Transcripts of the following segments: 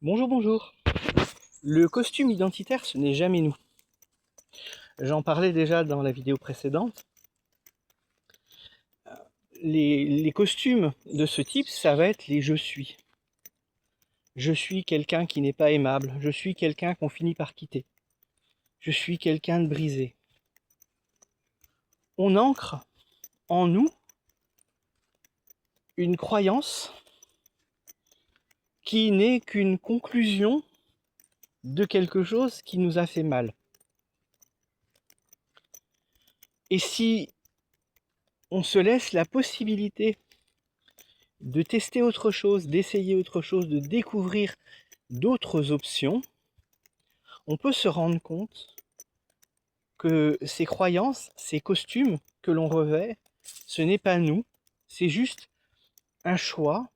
Bonjour, bonjour. Le costume identitaire, ce n'est jamais nous. J'en parlais déjà dans la vidéo précédente. Les costumes de ce type, ça va être les « je suis ». Je suis quelqu'un qui n'est pas aimable. Je suis quelqu'un qu'on finit par quitter. Je suis quelqu'un de brisé. On ancre en nous une croyance qui n'est qu'une conclusion de quelque chose qui nous a fait mal. Et si on se laisse la possibilité de tester autre chose, d'essayer autre chose, de découvrir d'autres options, on peut se rendre compte que ces croyances, ces costumes que l'on revêt, ce n'est pas nous, c'est juste un choix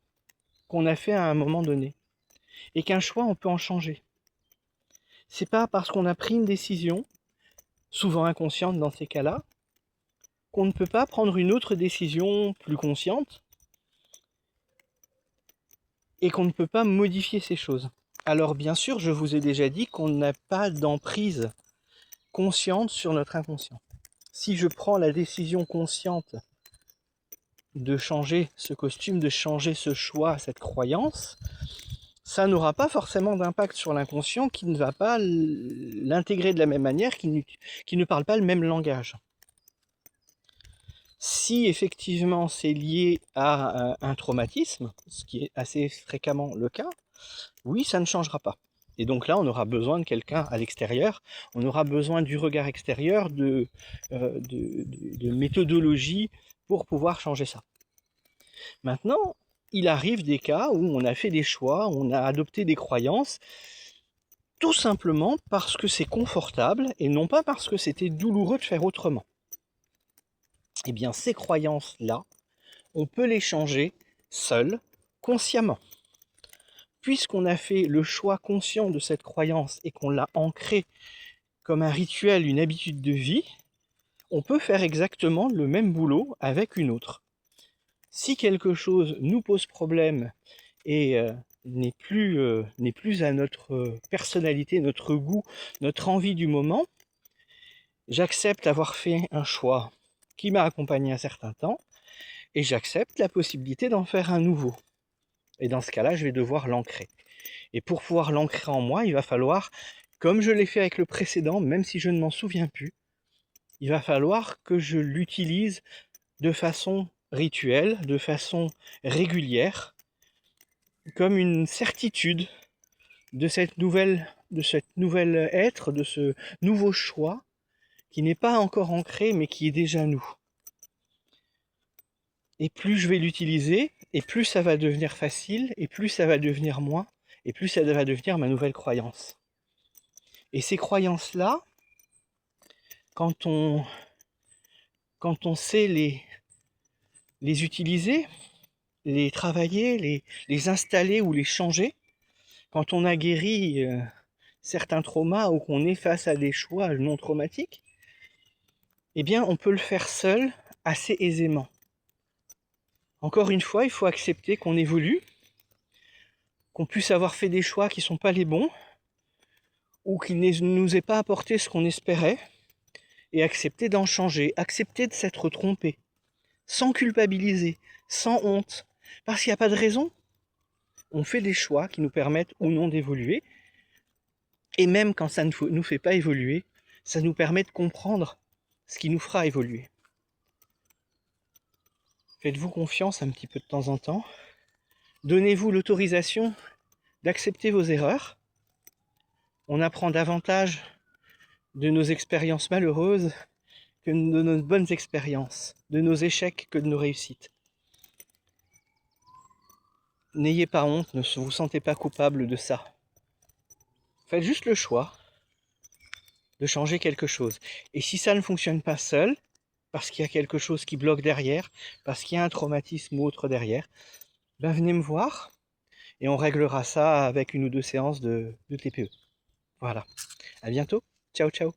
qu'on a fait à un moment donné. Et qu'un choix, on peut en changer. C'est pas parce qu'on a pris une décision, souvent inconsciente dans ces cas-là, qu'on ne peut pas prendre une autre décision plus consciente et qu'on ne peut pas modifier ces choses. Alors bien sûr, je vous ai déjà dit qu'on n'a pas d'emprise consciente sur notre inconscient. Si je prends la décision consciente de changer ce costume, de changer ce choix, cette croyance, ça n'aura pas forcément d'impact sur l'inconscient qui ne va pas l'intégrer de la même manière, qui ne parle pas le même langage. Si effectivement c'est lié à un traumatisme, ce qui est assez fréquemment le cas, oui, ça ne changera pas. Et donc là, on aura besoin de quelqu'un à l'extérieur, on aura besoin du regard extérieur, de méthodologie pour pouvoir changer ça. Maintenant, il arrive des cas où on a fait des choix, on a adopté des croyances, tout simplement parce que c'est confortable et non pas parce que c'était douloureux de faire autrement. Eh bien, ces croyances-là, on peut les changer seul, consciemment. Puisqu'on a fait le choix conscient de cette croyance et qu'on l'a ancrée comme un rituel, une habitude de vie, on peut faire exactement le même boulot avec une autre. Si quelque chose nous pose problème et n'est plus à notre personnalité, notre goût, notre envie du moment, j'accepte avoir fait un choix qui m'a accompagné un certain temps et j'accepte la possibilité d'en faire un nouveau. Et dans ce cas-là, je vais devoir l'ancrer. Et pour pouvoir l'ancrer en moi, il va falloir, comme je l'ai fait avec le précédent, même si je ne m'en souviens plus, il va falloir que je l'utilise de façon rituelle, de façon régulière, comme une certitude de cette nouvelle être, de ce nouveau choix qui n'est pas encore ancré mais qui est déjà nous. Et plus je vais l'utiliser, et plus ça va devenir facile, et plus ça va devenir moi, et plus ça va devenir ma nouvelle croyance. Et ces croyances-là, quand on sait les utiliser, les travailler, les installer ou les changer, quand on a guéri certains traumas ou qu'on est face à des choix non traumatiques, eh bien on peut le faire seul assez aisément. Encore une fois, il faut accepter qu'on évolue, qu'on puisse avoir fait des choix qui ne sont pas les bons, ou qui ne nous aient pas apporté ce qu'on espérait, et accepter d'en changer, accepter de s'être trompé, sans culpabiliser, sans honte, parce qu'il n'y a pas de raison. On fait des choix qui nous permettent ou non d'évoluer, et même quand ça ne nous fait pas évoluer, ça nous permet de comprendre ce qui nous fera évoluer. Faites-vous confiance un petit peu de temps en temps. Donnez-vous l'autorisation d'accepter vos erreurs. On apprend davantage de nos expériences malheureuses que de nos bonnes expériences, de nos échecs que de nos réussites. N'ayez pas honte, ne vous sentez pas coupable de ça. Faites juste le choix de changer quelque chose. Et si ça ne fonctionne pas seul, parce qu'il y a quelque chose qui bloque derrière, parce qu'il y a un traumatisme ou autre derrière, ben venez me voir et on réglera ça avec une ou deux séances de TPE. Voilà. À bientôt. Ciao, ciao.